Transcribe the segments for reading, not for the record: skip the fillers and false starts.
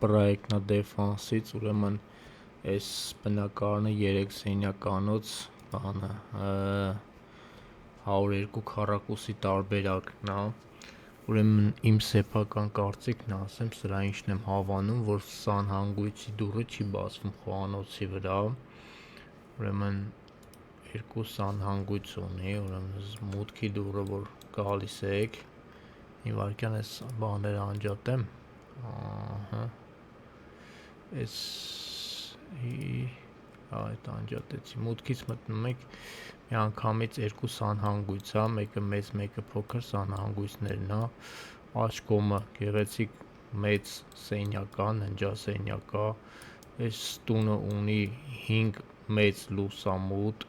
պրոյեկտնա դեֆանսից, ուրեմն այս բնակարանը 3 սենյականոց բանը 102 քառակուսի տարբերակն է, ուրեմն իմ սեփական կարծիքն ասեմ, սրա ինչն եմ հավանում, որ սանհանգույցի դուռը չի բացվում խոհանոցի վրա, ուրեմն երկու սանհանգույց ունի, ուրեմն մուտքի դուռը որ գալիս եք, մի վարքյան այս բաները անջատեմ, այս այդ անջատեցի, մուտքից մտնում եք, մի անգամից երկու սանհանգույց է, մեկը մեծ, մեկը փոքր սանհանգույցներն է, աջ կողմը գեղեցիկ մեծ սենյական, ննջասենյակ է, այս տունը ունի 5 մեծ լուսամուտ,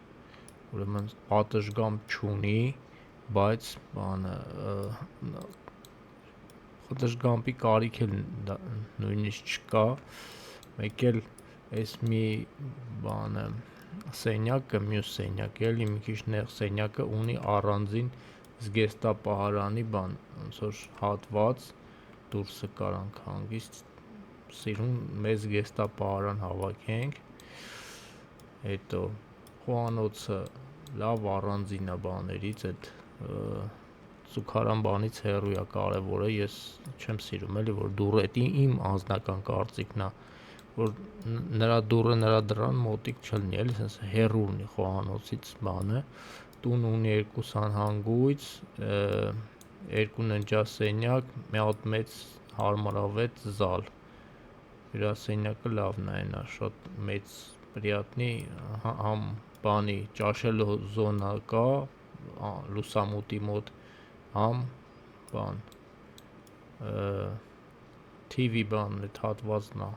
ուրեմն պատշգամբ չունի, բայց բանը պատշգամբի կարիք էլ նույնիսկ չկա, մեկ էլ այս մի բանը սենյակը, մյուս սենյակը էլի մի քիչ նեղ սենյակը ունի առանձին զգեստապահարանի բան, ոնց որ հատված, դուրսը կարանք հանգիստ սիրուն մեծ զգեստապահարան հավաքենք, հետո խոհանոցը լավ առանձին է բաներից, այդ ծուքարան բանից հեռու է կարևորը, ես չեմ սիրում էլի, որ դուռը, դա իմ անձնական կարծիքն է, որ նրա դուռը նրա դռան մոտիկ չլինի, էլի սենց հեռու լինի խոհանոցից բանը, տուն ունի 2 սանհանգույց, 2 ննջասենյակ, մի հատ մեծ հարմարավետ զալ, հյուրասենյակը լավն է, այնա շատ մեծ պրիատնի, համ բանի ճաշելու զոնա կա, լուսամուտի մոտ, համ բան, TV բանն այդ հատվածն է,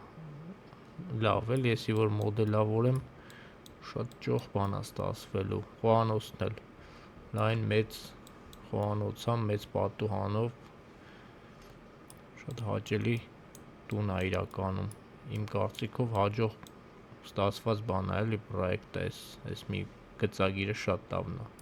լավ էլ, եսի որ մոդելավորեմ, շատ ճոխ բան է ստացվելու, խոհանոցն էլ, լայն մեծ խոհանոց է, մեծ պատուհանով, շատ հաճելի տուն է իրականում, իմ կարծիքով հաջող ստացված բան է էլի պրոյեկտը, այս մի գծագիրը շատ լավն է։